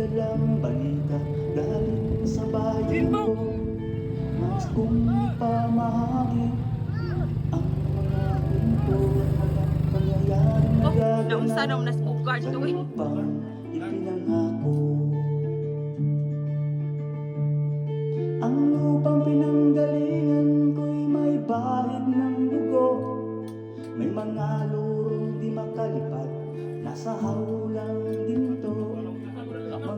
dalang balita galing sa bayan ko. Mas kung ipamahagi ang mga kwento at mga pangyayaring Oh, naunsa nung nas bugard to eh. pang ipinangako.